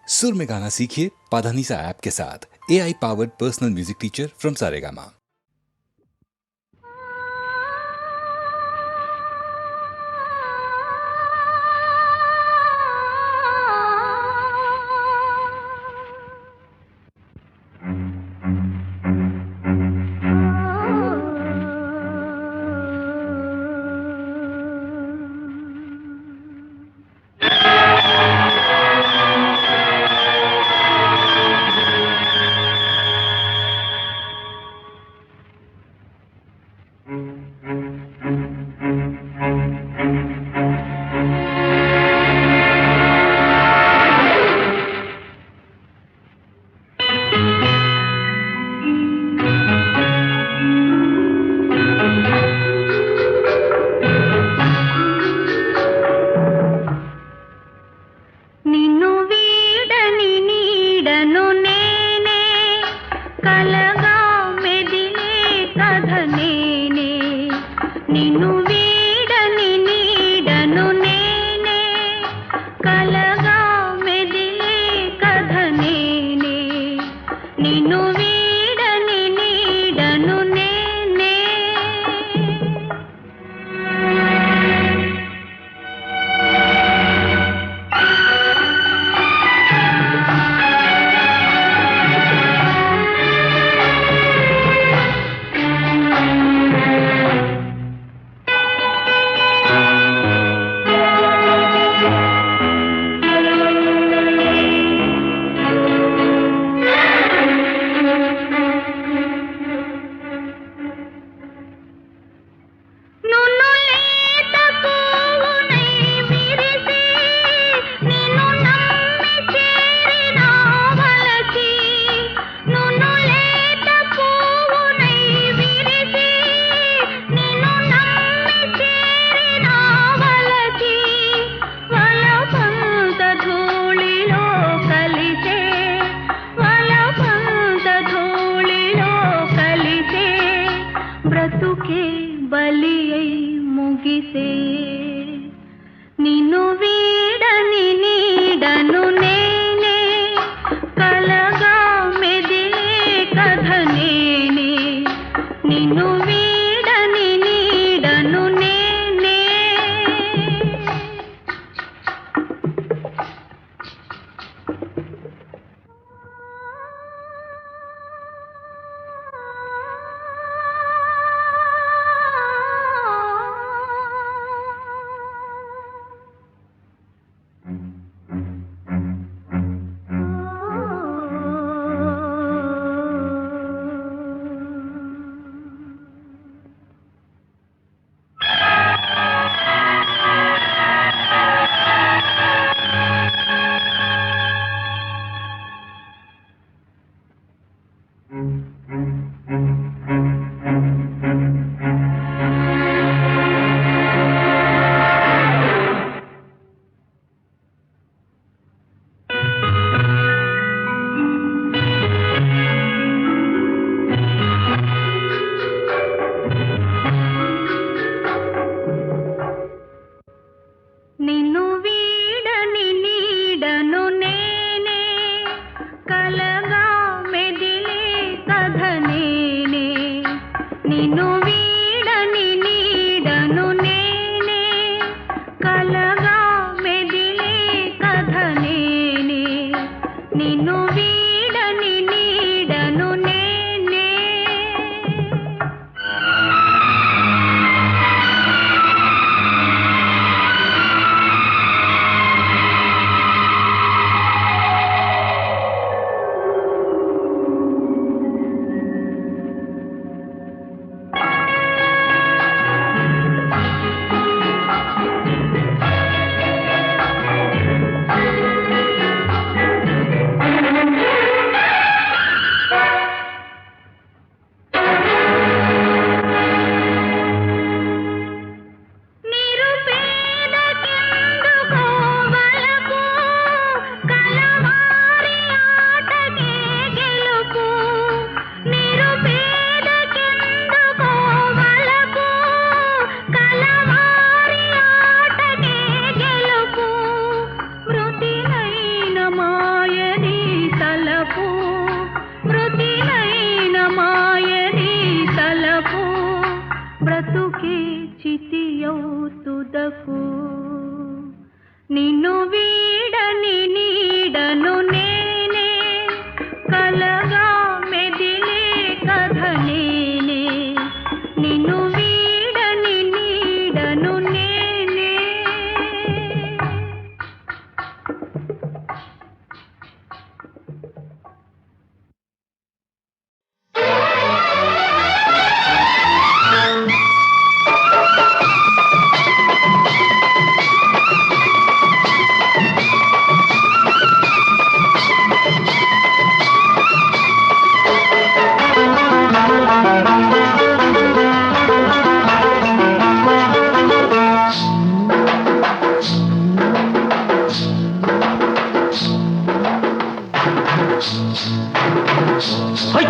सुर में गाना सीखिए पाधानीसा ऐप के साथ। AI powered personal music teacher from Saregama.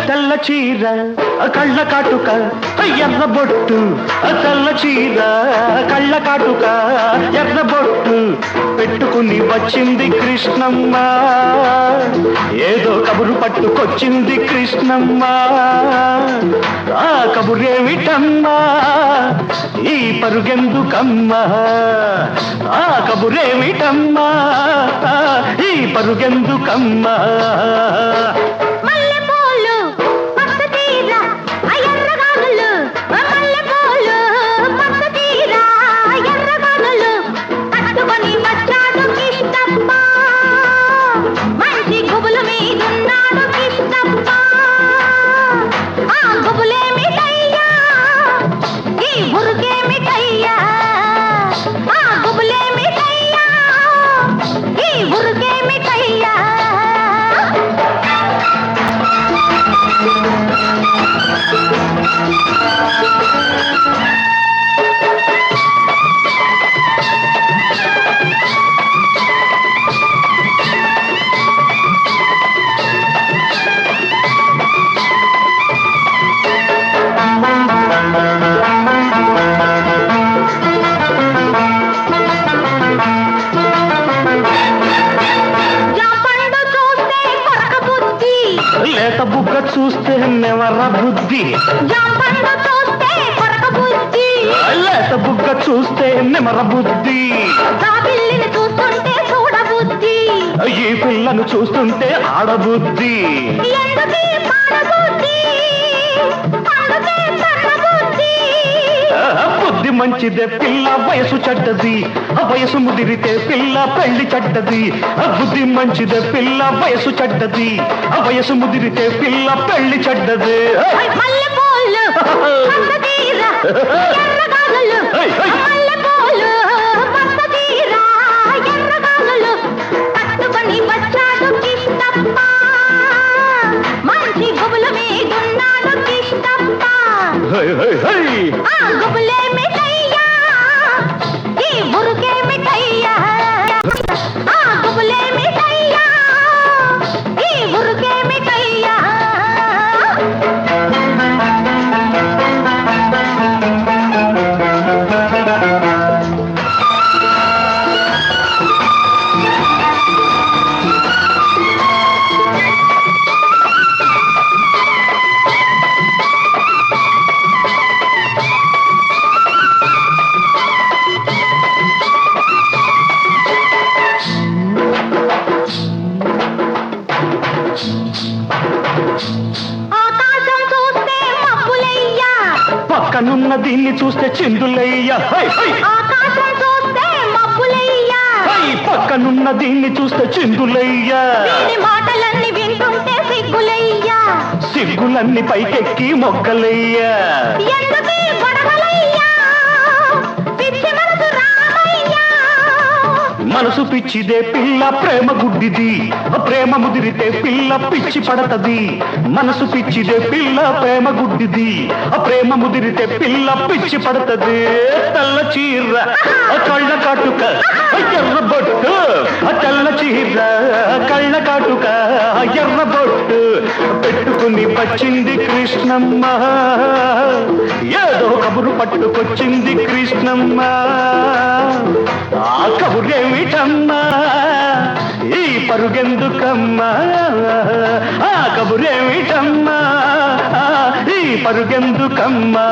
తెల్ల చీర కళ్ళ కాటుక ఎర్ర బొట్టు తెల్ల చీర కళ్ళ కాటుక ఎర్ర బొట్టు పెట్టుకుని వచ్చింది కృష్ణమ్మ ఏదో కబురు పట్టుకొచ్చింది కృష్ణమ్మ ఆ కబురేమిటమ్మా ఈ పరుగెందుకమ్మా ఆ కబురేమిటమ్మా ఈ పరుగెందుకమ్మా లేత బుగ్గ చూస్తే నెవర బుద్ధి లేత బుగ్గ చూస్తే నెమర బుద్ధి ఈ పిల్లను చూస్తుంటే ఆడబుద్ధి బుద్ధి మంచిదే పిల్ల వయసు చెడ్డది వయసు ముదిరితే పిల్ల పెళ్లి చెడ్డది బుద్ధి మంచిదే పిల్ల వయసు చెడ్డది వయసు ముదిరితే పిల్ల పెళ్లి చెడ్డది పక్కనున్న దీన్ని చూస్తే చిందులయ్యా పక్కనున్న దీన్ని చూస్తే చిందులయ్యా మాటలన్నీ వింటుంటే సిగ్గులయ్యా సిగ్గులన్నీ పైకెక్కి మొగ్గలయ్యా మనసు పిచ్చిదే పిల్ల ప్రేమ గుడ్డిది ప్రేమ ముదిరితే పిల్ల పిచ్చి పడతది మనసు పిచ్చిదే పిల్ల ప్రేమ గుడ్డిది ప్రేమ ముదిరితే పిల్ల పిచ్చి పడతది తెల్ల చీర కళ్ళ కాటుక ఎర్ర బొట్టు తెల్ల చీర కళ్ళ కాటుక ఎర్ర బొట్టు పెట్టుకుని వచ్చింది కృష్ణమ్మ ఏదో కబురు పట్టుకొచ్చింది కృష్ణమ్మ ఆ కబురేమిటమ్మా ఈ పరుగెందుకమ్మా ఆ కబురేమిటమ్మా ఈ పరుగెందుకమ్మా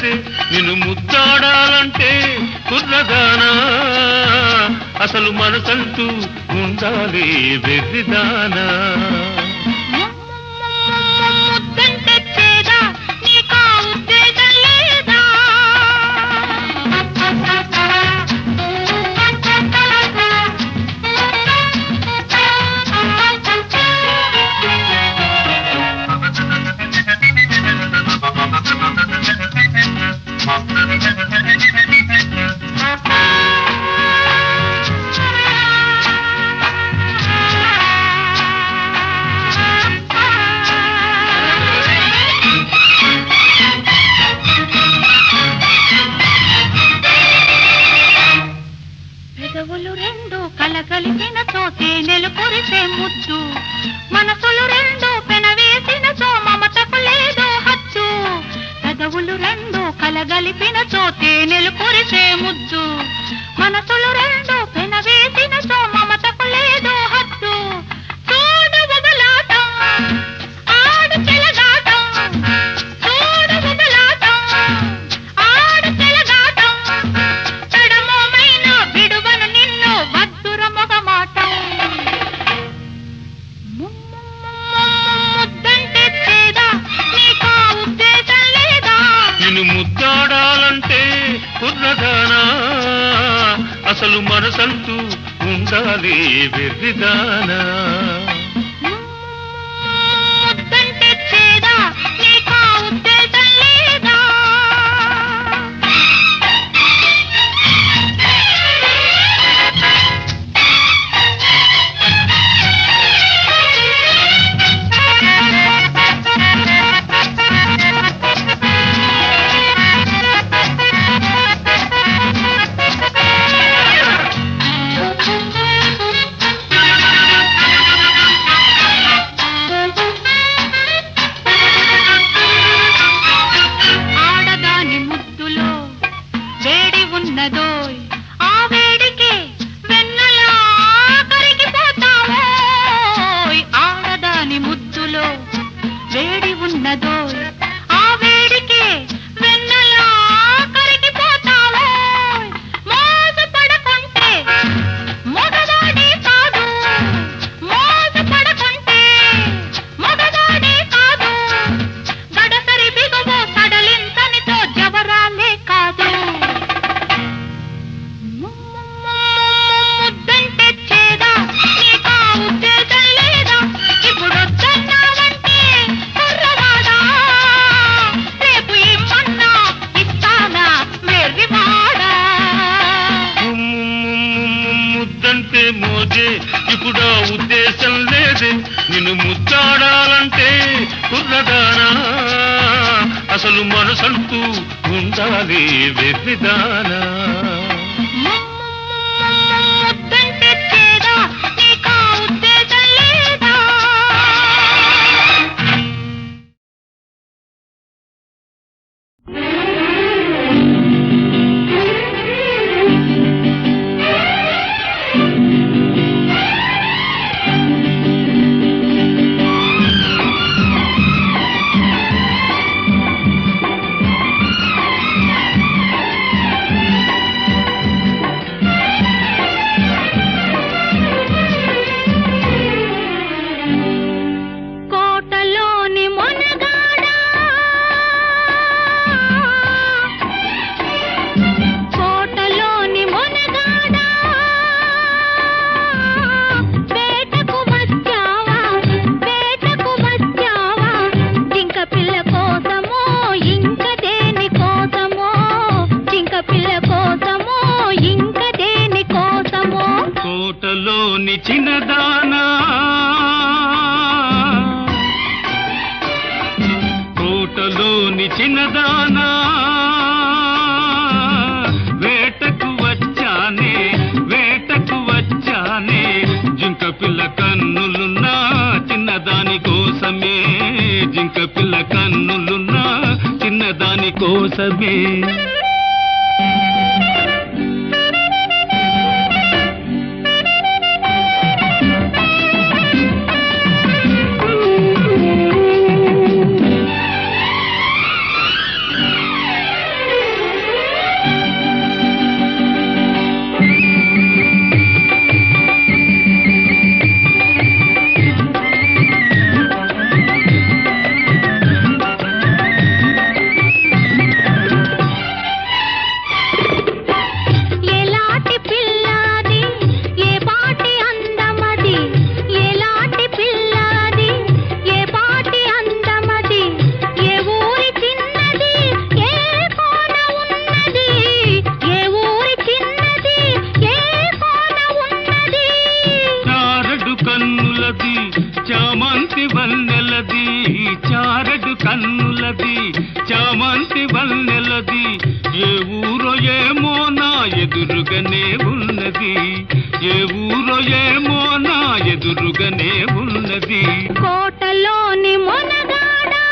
లేదే నిన్ను ముద్దాడాలంటే కుర్రదానా అసలు మనసంటూ ఉండాలి వెర్రిదానా ముద్దంటే చేదా నీకా ఉద్దేశం లేదా పెదవులు రెండు కలగలిపిన తేనెలు కురిసే ముద్దు మనసులు రెండు పెనవేసిన మమతకు లేదో హద్దు పెదవులు రెండు కలగలిపిన తేనెలు కురిసే ముద్దు మనసులు రెండు పెనవేసిన మమతకు లేదో హద్దు చూడు బుబలాటం ఆడు చెలగాటం చూడు బుబలాటం ఆడు చెలగాటం తడమోమైన విడువను నిన్ను వద్దుర మొగమాటం ముద్దంటే చేదా నీకా ఉద్దేశం లేదా నిన్ను ముద్దాడాలంటే కుర్రదానా అసలు మనసంటూ ఉండాలి వెర్రిదానా ముద్దంటే చేదా నీకా ఉద్దేశం లేదా ఆడదాని ముద్దులో వేడి ఉన్నదోయ్ ఆ వేడికి వెన్నలా కరిగిపోతావోయ్ ఆడదాని ముద్దులో వేడి ఉన్నదోయ్ ఆ వేడికి వెన్నలా కరిగిపోతావోయ్ మోజు పడకుంటే మగవాడే కాదు మోజు పడకుంటే మగవాడే కాదు గడసరి బిగువు సడలింతనితో జవరాలే కాదు ముద్దంటే చేదా నీకా ఉద్దేశం లేదా ఇప్పుడు వద్దన్నావంటే కుర్రవాడా రేపు ఇమ్మన్నా ఇస్తానా మెర్రివాడా ముద్దంటే మోజే ఇప్పుడు ఆ ఉద్దేశం లేదే నిన్ను ముద్దాడాలంటే కుర్రదానా అసలు మనసంటూ ఉండాలి వెర్రిదానా ముద్దంటే చేదా నీకా ఉద్దేశం లేదా కోటలోని మొనగాడా కోటలోని మొనగాడా వేటకు వచ్చావా జింక పిల్ల కోసమో ఇంక దేని కోసమో జింక పిల్ల కోసమో ఇంక దేని కోసమో కోటలోని చిన్నదానా కోటలోని చిన్నదానా వేటకు వచ్చానే జింక పిల్ల కన్నులున్నా చిన్నదాని కోసమే జింక పిల్ల కన్నులున్నా చిన్నదాని కోసమే ఏమో నా ఎదురుగానే ఉన్నది, ఏ ఊరో ఏమో నా ఎదురుగానే ఉన్నది. కోటలోని మొనగాడా,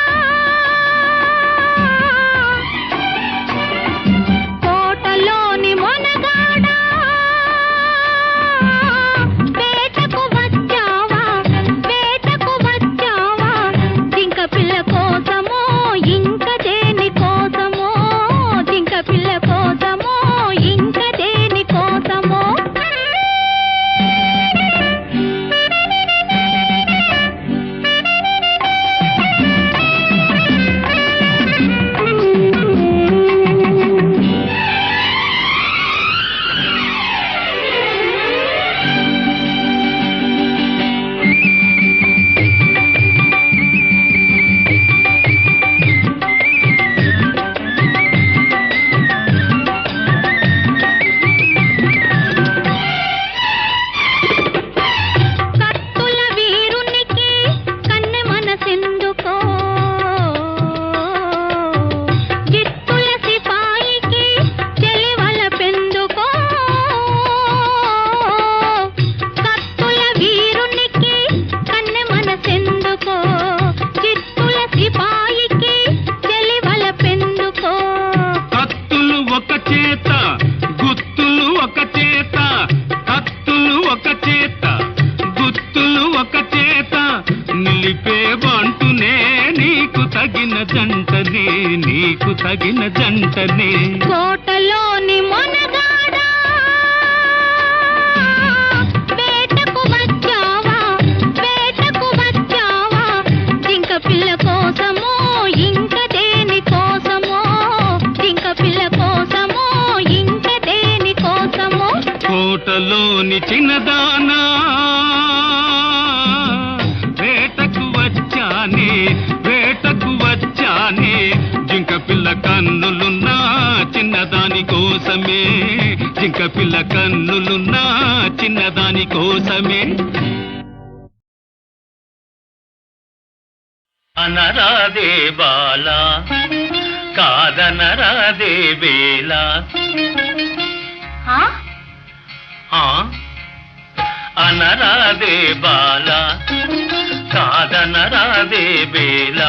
కోటలోని మొనగాడా, వేటకు వచ్చావా, వేటకు వచ్చావా, జింక పిల్ల కోసమో ఇంక దేని కోసమో, జింక పిల్ల కోసమో ఇంక దేని కోసమో. కత్తుల వీరునికి కన్నె మనసెందుకో, జిత్తుల సిపాయికి చెలివల పెందుకో. కత్తుల వీరునికి కన్నె మనసెందుకో, జిత్తుల సిపాయికి చెలివల పెందుకో. కత్తులు ఒక చేత, గుత్తులు ఒక చేత, కత్తులు ఒక చేత, గుత్తులు ఒక చేత, నిలిపే బంటునే నీకు తగిన జంటనే, నీకు తగిన జంటనే. కోటలోని మొనగాడా, వేటకు వచ్చావా, వేటకు వచ్చావా, జింక పిల్ల కోసమో ఇంక దేని కోసమో, జింక పిల్ల కోసమో ఇంక దేని కోసమో. కోటలోని చిన్నదానా, వేటకు వచ్చానే, వేటకు వచ్చానే, జింక పిల్ల కన్నులున్నా చిన్నదాని కోసమే, జింక పిల్ల కన్నులున్నా చిన్నదాని కోసమే. అనరాదే బాలా, కాదనరాదే వేళ. అనరాదే బాలా, కాదనరాదే వేళ.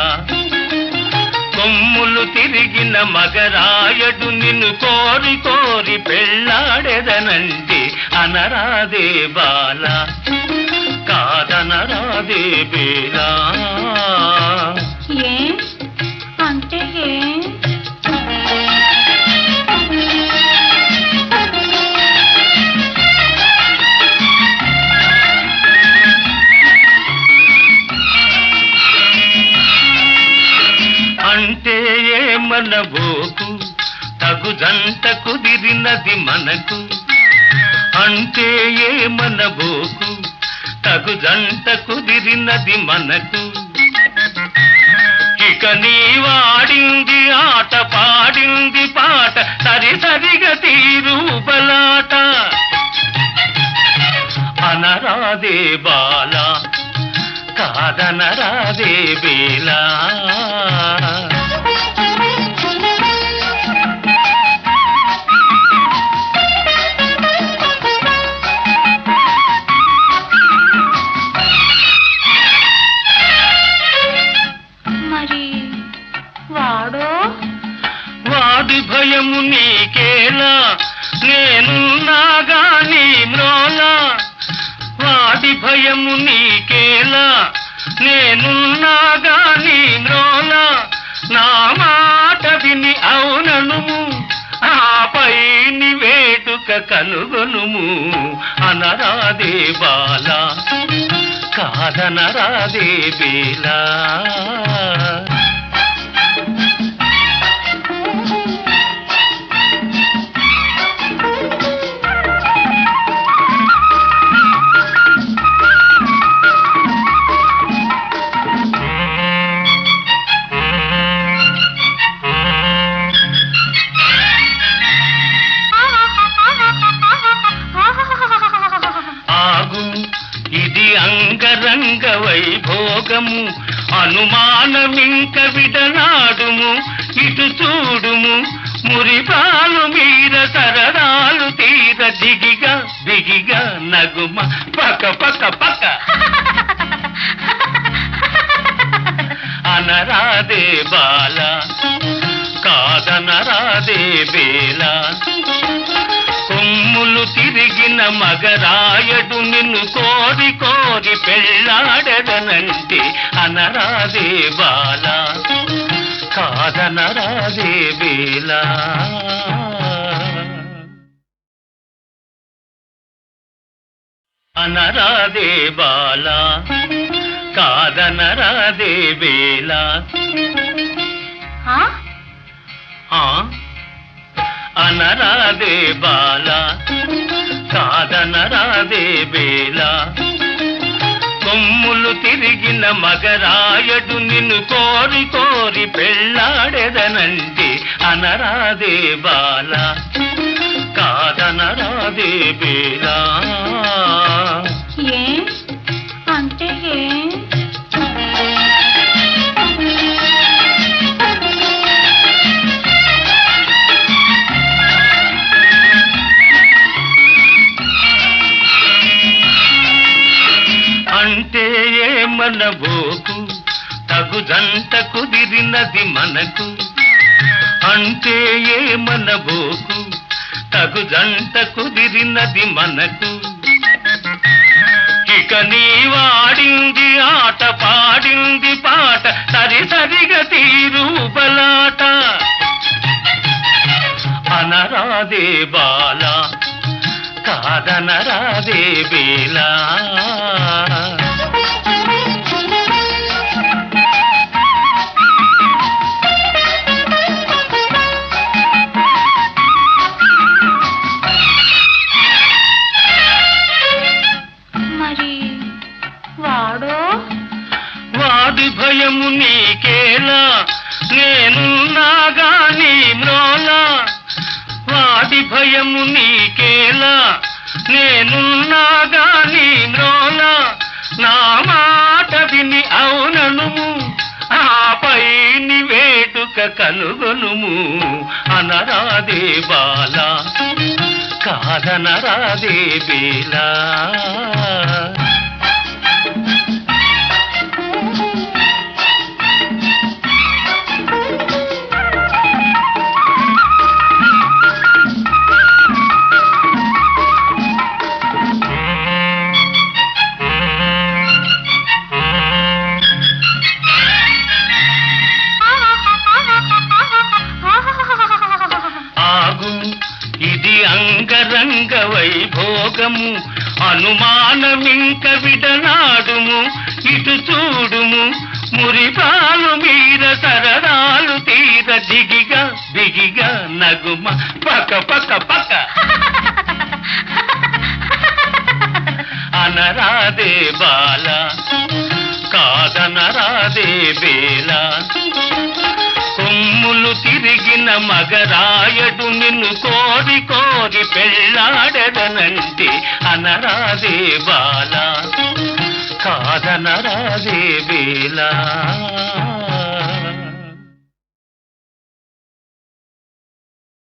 కొమ్ములు తిరిగిన మగరాయడు నిన్ను కోరి కోరి పెళ్ళాడెదనంటే అనరాదే బాలా, కాదనరాదే వేళ. ఏ అంటే ఏ? అంటే ఏమనబోకు, తగు జంట కుదిరినది మనకు. అంటే ఏమనబోకు, తగు జంట కుదిరినది మనకు. ఇక నీ వాడింది ఆట, పాడింది పాట, సరి సరిగా తీరు బలాట. అనరాదే బాలా, కాదనరాదే వేళ. మరి వాడో? వాడి భయము నీకేలా, నేనున్నాగా నీ మ్రోలా. వాడి భయము నీకేలా, నేనున్నాగా నీ మ్రోలా. నా మాట విని అవుననుము, ఆపై నీ వేడుక కనుగొనుము. అనరాదే బాలా, కాదనరాదే వేళ. అంగరంగ వైభోగము అనుమానమింక విడనాడుము, ఇటు చూడుము మురిపాలు మీర సరదాలు తీర దిగిగా దిగిగా నగుమ పక్క పక్క పక్క అనరాదే బాల కాదనరాదే బేల కొమ్ములు తిరిగిన మగరాయడు నిన్ను కోరి కోరి పెళ్ళాడదనంటే అనరాదే బాల కాదనరాదే బేల అనరాదే బాల కాదనరాదే బేల ఆ? అనరాదే బాల కాదనరాదే బేల కొమ్ములు తిరిగిన మగరాయడు నిన్ను కోరి కోరి పెళ్ళాడెదనంటే అనరాదే బాల కాదనరాదే బేల ఏ అంటే ఏ అంటే ఏమనబోకు తగు జంట కుదిరినది మనకు అంటే ఏమనబోకు తగు జంట కుదిరినది మనకు ఇక నీ వాడింది ఆట పాడింది పాట సరి సరిగా తీరు బలాట అనరాదే బాల కాదనరాదే బేల మరి వాడో వాడి భయము నీకేలా నేనున్నాగా నీ మ్రోలా వాడి భయము నీకేలా నేనున్నాగా నీ మ్రోలా నా మాట విని అవుననుము ఆపై నీ వేటుక కనుగొనుము అనరాదే బాల కాదనరాదే బేల ఆగు ఇది అంగరంగ వైభోగము అనుమానమింక విడనాడుము ఇటు చూడుము మురిపాలు మీర సరదాలు తీర దిగిగా దిగిగా నగుమ పక్క పక్క పక్క అనరాదే బాల కాదనరాదే బేల కొమ్ములు తిరిగిన మగరాయడు నిన్ను కోరి కోరి పెళ్ళాడెదనంటే అనరాదే బాల కాదనరాదే బేల